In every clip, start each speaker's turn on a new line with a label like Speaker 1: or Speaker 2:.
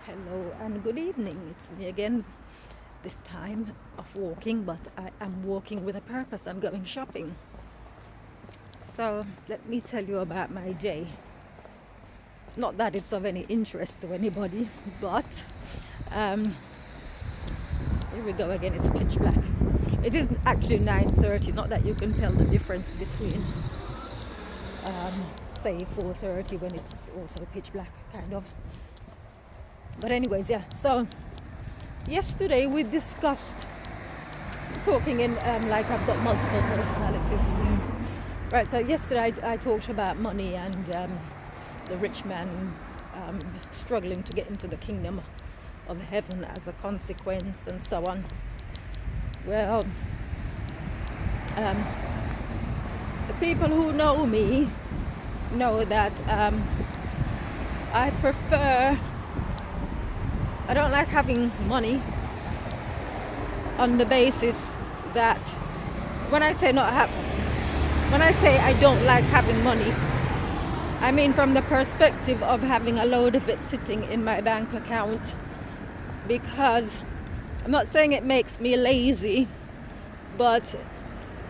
Speaker 1: Hello and good evening. It's me again, this time of walking, but I am walking with a purpose. I'm going shopping. So let me tell you about my day. Not that it's of any interest to anybody, but um, here we go again. It's pitch black. It is actually 9:30. Not that you can tell the difference between, say, 4:30 when it's also pitch black, kind of. But anyways, yeah. So yesterday we discussed talking in like I've got multiple personalities. Right. So yesterday I talked about money and the rich man struggling to get into the kingdom of heaven as a consequence and so on. Well, the people who know me know that I don't like having money on the basis that when I say I don't like having money, I mean from the perspective of having a load of it sitting in my bank account, because I'm not saying it makes me lazy, but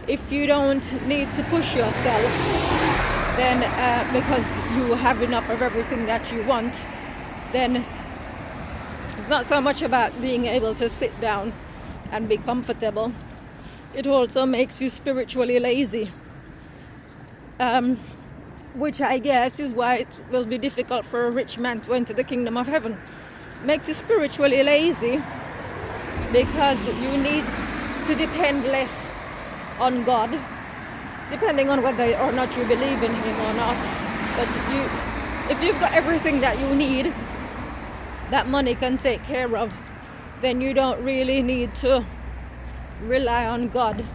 Speaker 1: if you don't need to push yourself, then because you have enough of everything that you want, then it's not so much about being able to sit down and be comfortable. It also makes you spiritually lazy, which I guess is why it will be difficult for a rich man to enter the kingdom of heaven. It makes you spiritually lazy because you need to depend less on God, depending on whether or not you believe in Him or not. But if you've got everything that you need, that money can take care of, then you don't really need to rely on God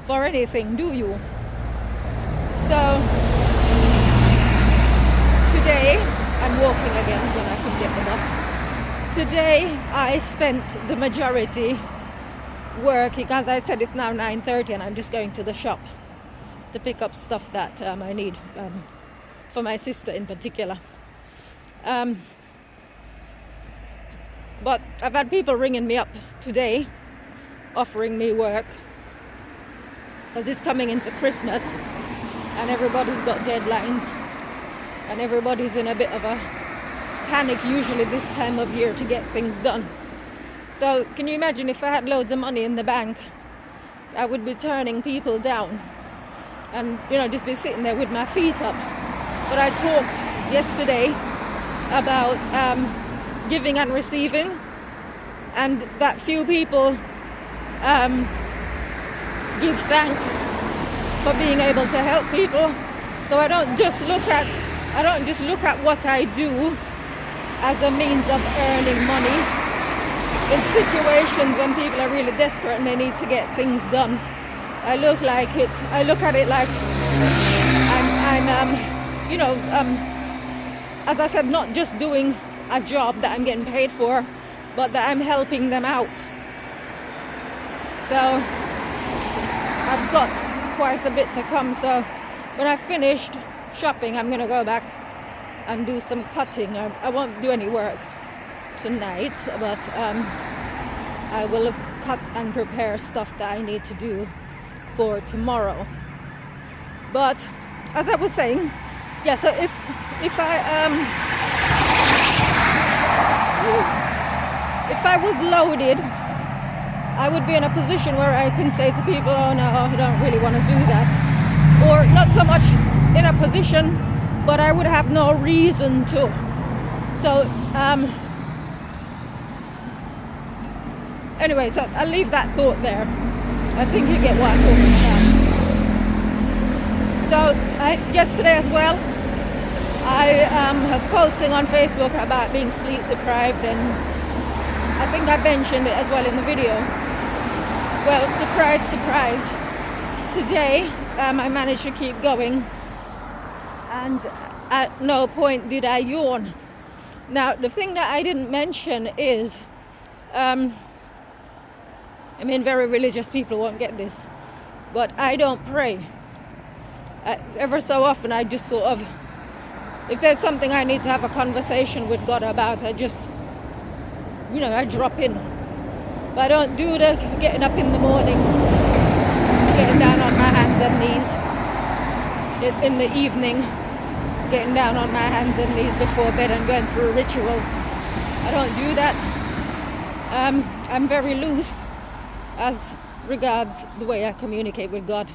Speaker 1: for anything, do you? So today, I'm walking again when I can get the bus. Today I spent the majority working. As I said, it's now 9:30 and I'm just going to the shop to pick up stuff that I need for my sister in particular. But I've had people ringing me up today offering me work because it's coming into Christmas and everybody's got deadlines and everybody's in a bit of a panic usually this time of year to get things done. So can you imagine if I had loads of money in the bank, I would be turning people down and just be sitting there with my feet up. But I talked yesterday about giving and receiving, and that few people give thanks for being able to help people. So I don't just look at what I do as a means of earning money. In situations when people are really desperate and they need to get things done, I look at it like I'm as I said, not just doing a job that I'm getting paid for, but that I'm helping them out. So I've got quite a bit to come. So when I've finished shopping, I'm gonna go back and do some cutting. I won't do any work tonight, but I will cut and prepare stuff that I need to do for tomorrow. But as I was saying, yeah, so if I was loaded, I would be in a position where I can say to people, oh no, I don't really want to do that. Or not so much in a position, but I would have no reason to. So anyway, so I'll leave that thought there. I think you get what I'm talking about. So yesterday as well, I was posting on Facebook about being sleep deprived, and I think I mentioned it as well in the video. Well, surprise, surprise. Today I managed to keep going, and at no point did I yawn. Now, the thing that I didn't mention is, very religious people won't get this, but I don't pray. Ever so often I just sort of if there's something I need to have a conversation with God about, I just, I drop in. But I don't do the getting up in the morning, getting down on my hands and knees in the evening, getting down on my hands and knees before bed and going through rituals. I don't do that. I'm very loose as regards the way I communicate with God.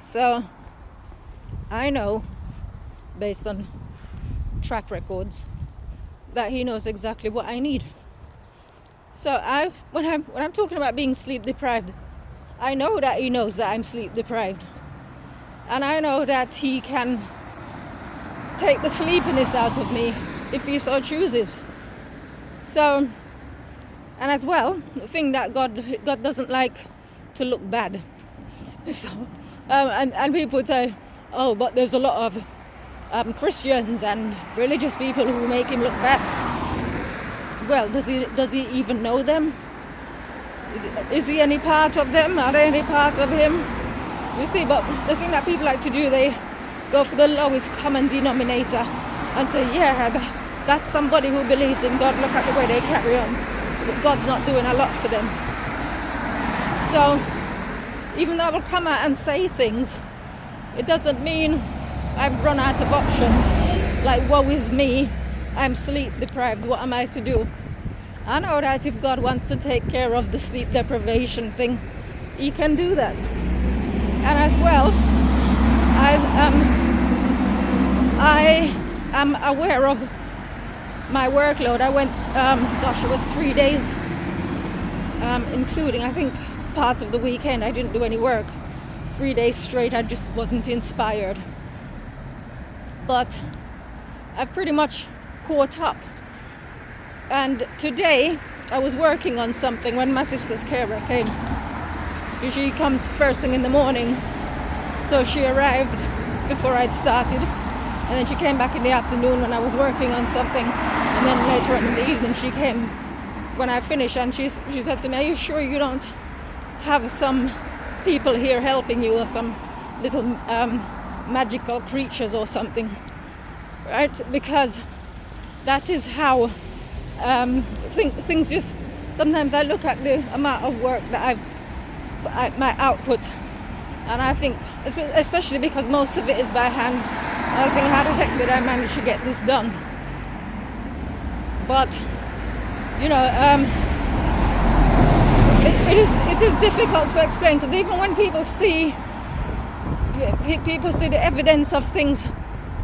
Speaker 1: So I know, based on track records, that he knows exactly what I need. So when I'm talking about being sleep deprived, I know that he knows that I'm sleep deprived. And I know that he can take the sleepiness out of me if he so chooses. So, and as well, the thing that God doesn't like to look bad. So, and people would say, oh, but there's a lot of Christians and religious people who make him look bad. Well, does he even know them? Is he any part of them? Are they any part of him? You see, but the thing that people like to do, they go for the lowest common denominator and say, yeah, that's somebody who believes in God. Look at the way they carry on. But God's not doing a lot for them. So, even though I will come out and say things, it doesn't mean I've run out of options. Like, woe is me, I'm sleep deprived, what am I to do? I know that if God wants to take care of the sleep deprivation thing, he can do that. And as well, I am aware of my workload. I went, it was 3 days, including, I think, part of the weekend. I didn't do any work. 3 days straight, I just wasn't inspired. But I've pretty much caught up. And today, I was working on something when my sister's carer came. She comes first thing in the morning, so she arrived before I'd started, and then she came back in the afternoon when I was working on something, and then later on in the evening she came when I finished, and she said to me, are you sure you don't have some people here helping you, or some little magical creatures or something, right? Because that is how things just, sometimes I look at the amount of work that my output, and I think, especially because most of it is by hand, I think, how the heck did I manage to get this done? But it is difficult to explain, because even when people see the evidence of things,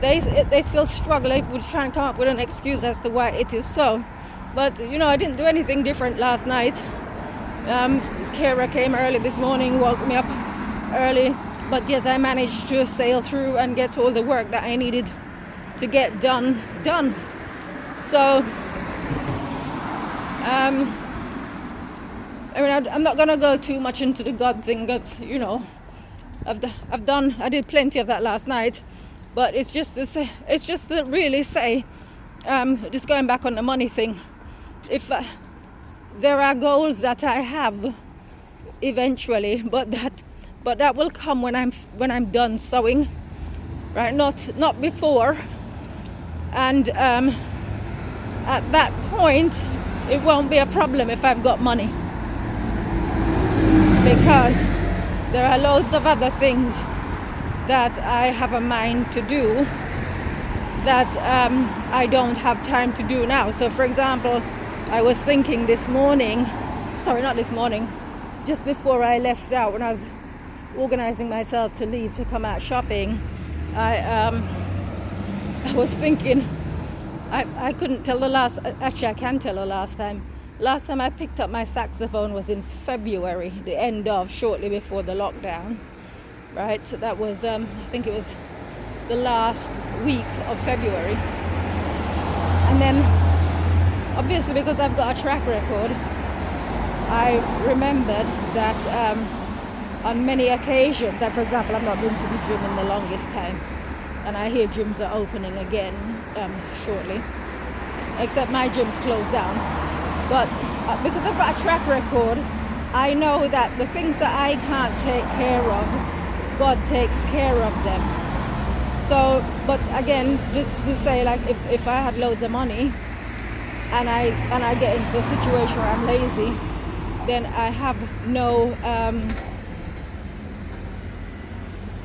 Speaker 1: they still struggle. They would try and come up with an excuse as to why it is so. But I didn't do anything different last night. Kara came early this morning, woke me up early, but yet I managed to sail through and get all the work that I needed to get done. So, I'm not gonna go too much into the God thing, because I did plenty of that last night. But it's just to really say, just going back on the money thing, if there are goals that I have eventually, but that will come when I'm done sewing, right? Not before. And at that point, it won't be a problem if I've got money, because there are loads of other things that I have a mind to do that I don't have time to do now. So, for example, I was thinking just before I left out, when I was organizing myself to leave to come out shopping, I was thinking, I couldn't tell I can tell the last time. Last time I picked up my saxophone was in February, shortly before the lockdown, right? So that was, I think it was the last week of February. And then, obviously, because I've got a track record, I remembered that on many occasions, like for example, I've not been to the gym in the longest time, and I hear gyms are opening again shortly, except my gym's closed down. But because I've got a track record, I know that the things that I can't take care of, God takes care of them. So, but again, just to say, like, if I had loads of money and I get into a situation where I'm lazy, then I have no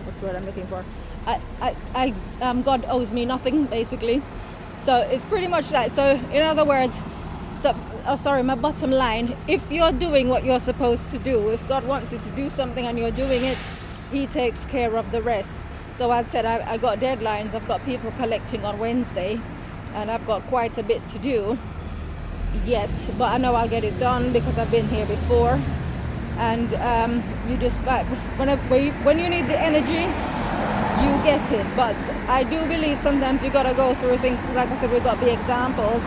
Speaker 1: what's the word I'm looking for? God owes me nothing, basically. So it's pretty much that. So in other words, my bottom line, if you're doing what you're supposed to do, if God wants you to do something and you're doing it, he takes care of the rest. So as I said, I got deadlines. I've got people collecting on Wednesday, and I've got quite a bit to do yet, but I know I'll get it done because I've been here before. And you just, when you need the energy, you get it. But I do believe sometimes you gotta go through things. Like I said, we've got the examples,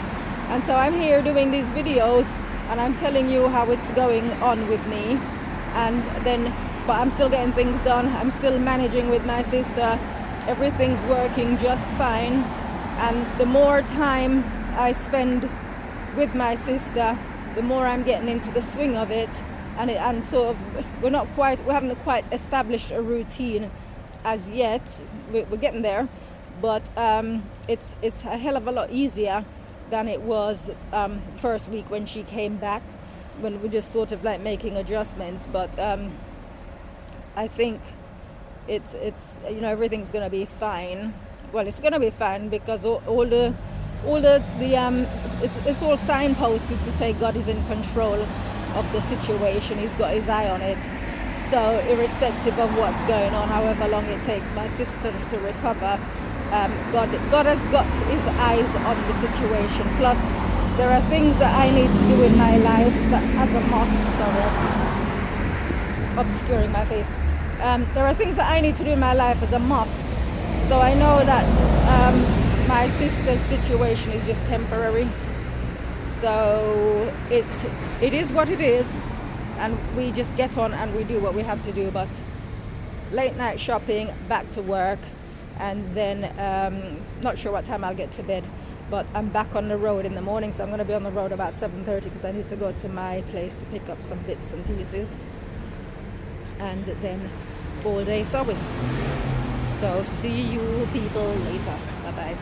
Speaker 1: and so I'm here doing these videos and I'm telling you how it's going on with me. And then, but I'm still getting things done. I'm still managing with my sister. Everything's working just fine. And the more time I spend with my sister, the more I'm getting into the swing of it. And sort of, we haven't quite established a routine as yet. We're getting there, but it's a hell of a lot easier than it was first week when she came back, when we're just sort of like making adjustments. But I think it's everything's gonna be fine. Well, it's gonna be fine because it's all signposted to say God is in control of the situation. He's got his eye on it. So irrespective of what's going on, however long it takes my sister to recover, God has got his eyes on the situation. Plus, there are things that I need to do in my life that as a must. Sorry, obscuring my face. There are things that I need to do in my life as a must. So I know that my sister's situation is just temporary. So it is what it is, and we just get on and we do what we have to do. But late night shopping, back to work, and then not sure what time I'll get to bed, but I'm back on the road in the morning. So I'm going to be on the road about 7:30 because I need to go to my place to pick up some bits and pieces, and then all day sewing. So see you people later. Bye bye.